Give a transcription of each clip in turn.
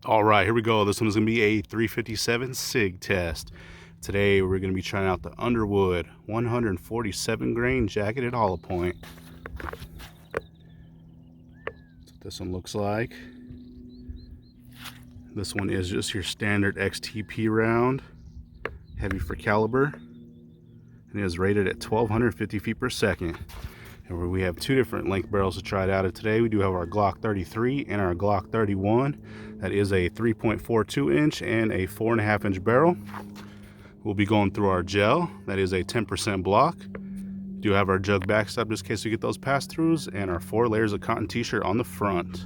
All right, here we go. This one's gonna be a 357 SIG test. Today we're gonna be trying out the Underwood 147 grain jacketed hollow point. That's what this one looks like. This one is just your standard XTP round, heavy for caliber, and it is rated at 1250 feet per second. And we have two different length barrels to try it out of today. We do have our Glock 33 and our Glock 31. That is a 3.42 inch and a 4.5 inch barrel. We'll be going through our gel. That is a 10% block. We do have our jug backstop just in case we get those pass-throughs, and our 4 layers of cotton t-shirt on the front.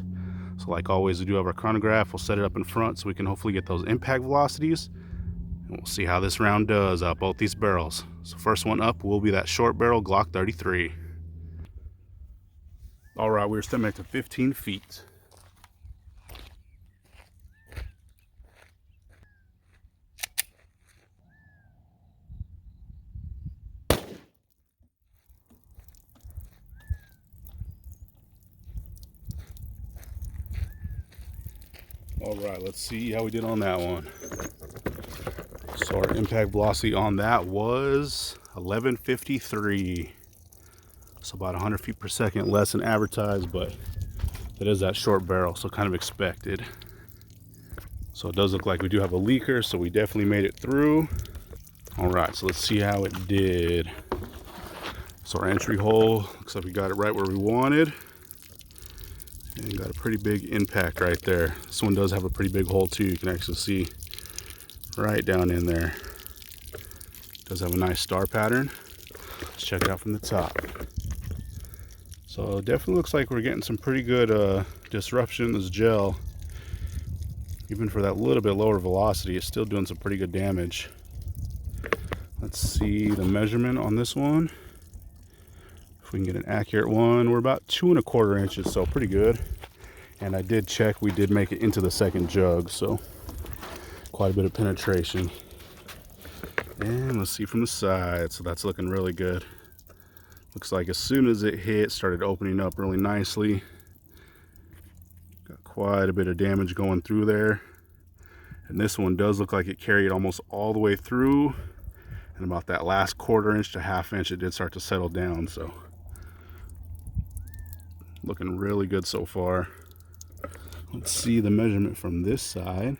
So like always, we do have our chronograph. We'll set it up in front so we can hopefully get those impact velocities. And we'll see how this round does out both these barrels. So first one up will be that short barrel Glock 33. All right, we're stepping to 15 feet. All right, let's see how we did on that one. So our impact velocity on that was 1153. So about 100 feet per second less than advertised, but that is that short barrel, so kind of expected. So it does look like we do have a leaker, so we definitely made it through. All right, so let's see how it did. So our entry hole, looks like we got it right where we wanted. And got a pretty big impact right there. This one does have a pretty big hole too. You can actually see right down in there. Does have a nice star pattern. Let's check it out from the top. So it definitely looks like we're getting some pretty good disruption in this gel. Even for that little bit lower velocity, it's still doing some pretty good damage. Let's see the measurement on this one. If we can get an accurate one, we're about 2 1/4 inches, so pretty good. And I did check, we did make it into the second jug, so quite a bit of penetration. And let's see from the side, so that's looking really good. Looks like as soon as it hit, started opening up really nicely. Got quite a bit of damage going through there. And this one does look like it carried almost all the way through. And about that last 1/4 inch to 1/2 inch, it did start to settle down, so looking really good so far. Let's see the measurement from this side.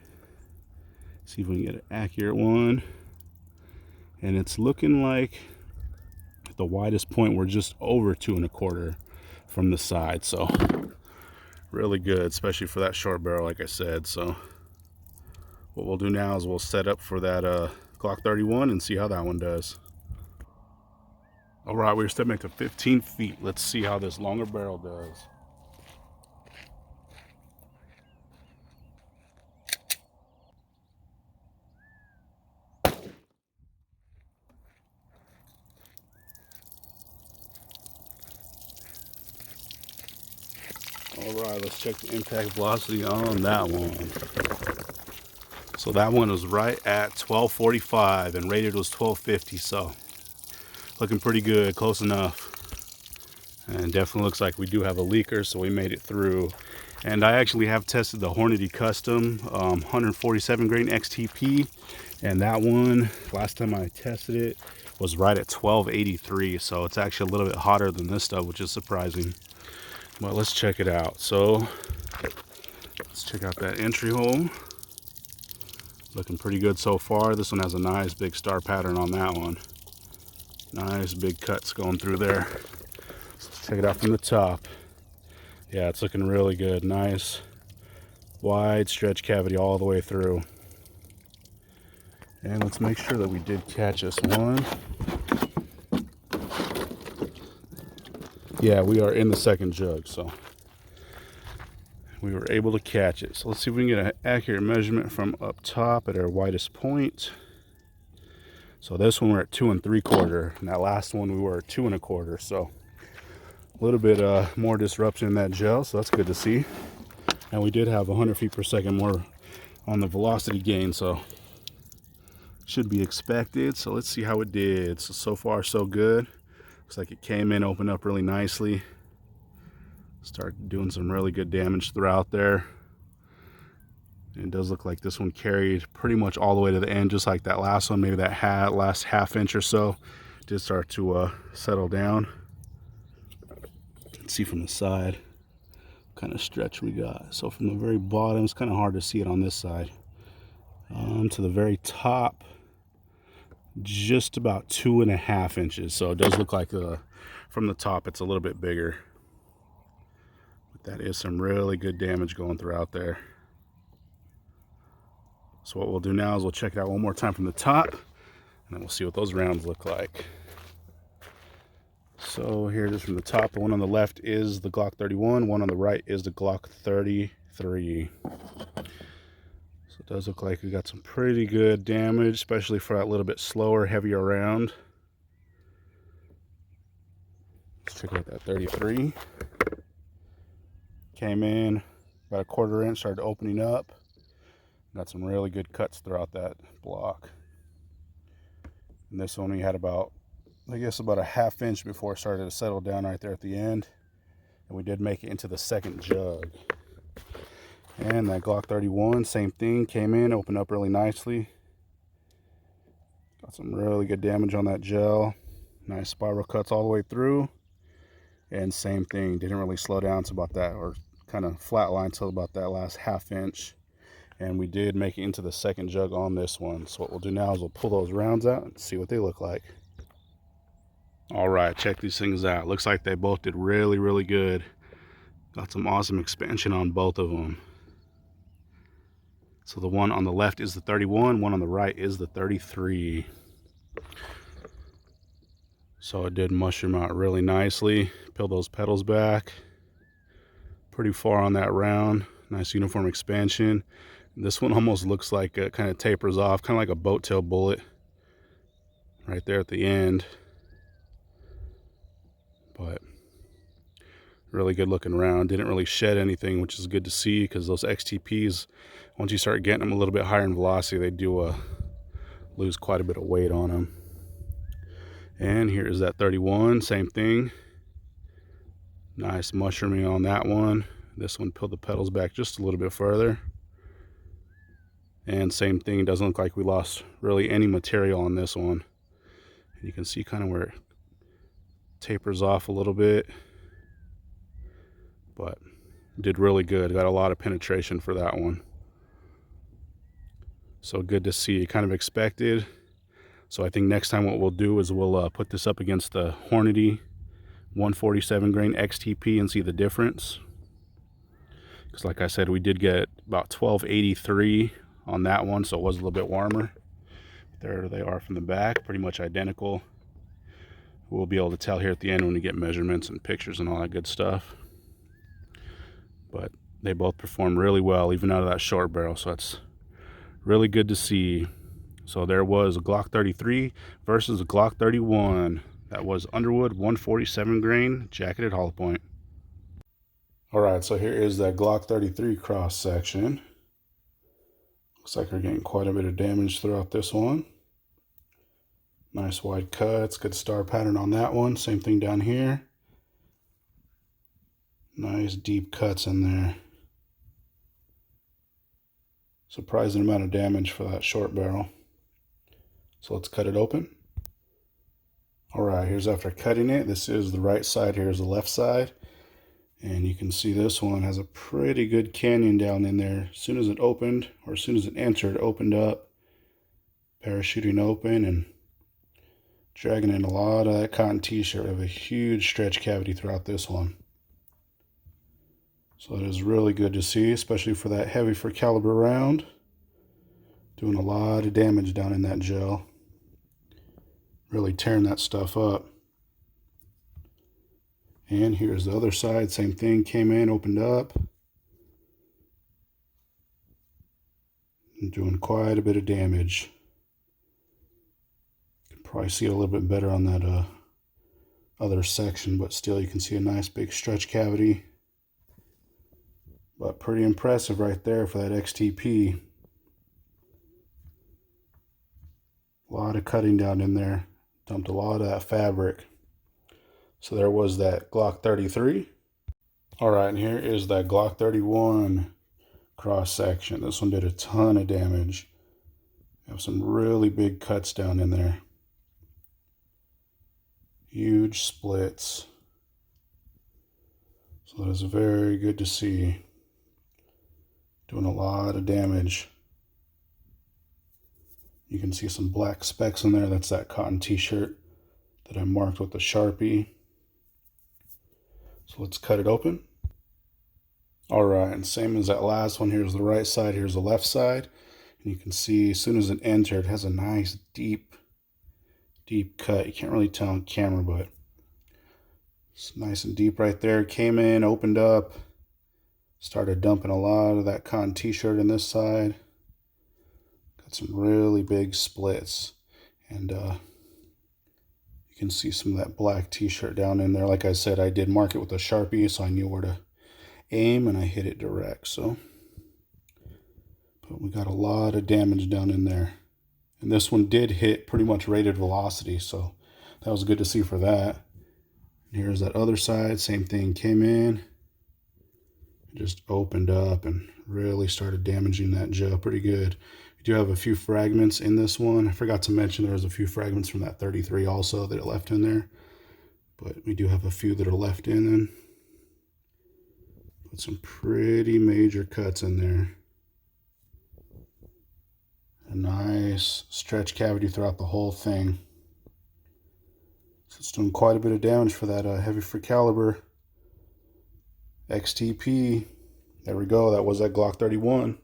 See if we can get an accurate one. And it's looking like at the widest point we're just over 2 1/4 from the side, so really good, especially for that short barrel, like I said. So what we'll do now is we'll set up for that Glock 31 and see how that one does. All right, we're stepping to 15 feet. Let's see how this longer barrel does. All right, let's check the impact velocity on that one. So that one was right at 1245 and rated was 1250, so looking pretty good, close enough. And definitely looks like we do have a leaker, so we made it through. And I actually have tested the Hornady Custom 147 grain XTP, and that one, last time I tested it, was right at 1283, so it's actually a little bit hotter than this stuff, which is surprising. But let's check it out. So let's check out that entry hole. Looking pretty good so far. This one has a nice big star pattern on that one. Nice big cuts going through there. Let's check it out from the top. Yeah, it's looking really good. Nice wide stretch cavity all the way through. And let's make sure that we did catch this one. Yeah, we are in the second jug, so we were able to catch it. So let's see if we can get an accurate measurement from up top at our widest point. So this one we're at 2 3/4, and that last one we were at 2 1/4. So a little bit more disruption in that gel, so that's good to see. And we did have 100 feet per second more on the velocity gain, so should be expected. So let's see how it did. So far so good. Looks like it came in, opened up really nicely. Started doing some really good damage throughout there. It does look like this one carried pretty much all the way to the end, just like that last one. Maybe that last half inch or so did start to settle down. Let's see from the side what kind of stretch we got. So from the very bottom, it's kind of hard to see it on this side, to the very top, just about 2.5 inches. So it does look like from the top it's a little bit bigger, but that is some really good damage going throughout there. So what we'll do now is we'll check it out one more time from the top, and then we'll see what those rounds look like. So here it is from the top. The one on the left is the Glock 31, one on the right is the Glock 33. So it does look like we got some pretty good damage, especially for that little bit slower, heavier round. Let's check out that 33. Came in about 1/4 inch, started opening up. Got some really good cuts throughout that block. And this one we had about, I guess, about 1/2 inch before it started to settle down right there at the end. And we did make it into the second jug. And that Glock 31, same thing, came in, opened up really nicely. Got some really good damage on that gel. Nice spiral cuts all the way through. And same thing, didn't really slow down to about that, or kind of flatline till about that last 1/2 inch. And we did make it into the second jug on this one. So what we'll do now is we'll pull those rounds out and see what they look like. All right, check these things out. Looks like they both did really, really good. Got some awesome expansion on both of them. So the one on the left is the 31, one on the right is the 33. So it did mushroom out really nicely. Peel those pedals back. Pretty far on that round. Nice uniform expansion. This one almost looks like it kind of tapers off, kind of like a boat tail bullet right there at the end. But really good looking round. Didn't really shed anything, which is good to see, because those XTPs, once you start getting them a little bit higher in velocity, they do lose quite a bit of weight on them. And here is that 31, same thing. Nice mushrooming on that one. This one, peeled the pedals back just a little bit further. And same thing, doesn't look like we lost really any material on this one. You can see kind of where it tapers off a little bit, but did really good. Got a lot of penetration for that one. So good to see. Kind of expected. So I think next time what we'll do is we'll put this up against the Hornady 147 grain XTP and see the difference. Because like I said, we did get about 1283 on that one, so it was a little bit warmer. There they are from the back, pretty much identical. We'll be able to tell here at the end when we get measurements and pictures and all that good stuff. But they both perform really well, even out of that short barrel, so that's really good to see. So there was a Glock 33 versus a Glock 31. That was Underwood 147 grain jacketed hollow point. All right, so here is that Glock 33 cross section. Looks like we're getting quite a bit of damage throughout this one. Nice wide cuts, good star pattern on that one. Same thing down here. Nice deep cuts in there. Surprising amount of damage for that short barrel. So let's cut it open. All right, here's after cutting it. This is the right side, here's the left side. And you can see this one has a pretty good canyon down in there. As soon as it opened, or as soon as it entered, it opened up, parachuting open and dragging in a lot of that cotton t-shirt. We have a huge stretch cavity throughout this one. So it is really good to see, especially for that heavy for caliber round. Doing a lot of damage down in that gel. Really tearing that stuff up. And here's the other side, same thing, came in, opened up. And doing quite a bit of damage. You can probably see it a little bit better on that other section, but still you can see a nice big stretch cavity. But pretty impressive right there for that XTP. A lot of cutting down in there. Dumped a lot of that fabric. So there was that Glock 33. All right, and here is that Glock 31 cross section. This one did a ton of damage. We have some really big cuts down in there. Huge splits. So that is very good to see. Doing a lot of damage. You can see some black specks in there. That's that cotton t-shirt that I marked with the Sharpie. So let's cut it open. All right, and same as that last one, here's the right side, here's the left side. And you can see as soon as it entered, it has a nice deep cut. You can't really tell on camera, but it's nice and deep right there. Came in, opened up, started dumping a lot of that cotton t-shirt in this side. Got some really big splits. And you can see some of that black t-shirt down in there. Like I said, I did mark it with a Sharpie, so I knew where to aim, and I hit it direct. So, but we got a lot of damage down in there. And this one did hit pretty much rated velocity, so that was good to see for that. And here's that other side, same thing, came in, just opened up and really started damaging that gel pretty good. We do have a few fragments in this one. I forgot to mention there was a few fragments from that 33 also that it left in there, but we do have a few that are left in. Put some pretty major cuts in there. A nice stretch cavity throughout the whole thing. So it's doing quite a bit of damage for that heavy free caliber XTP. There we go. That was that Glock 31.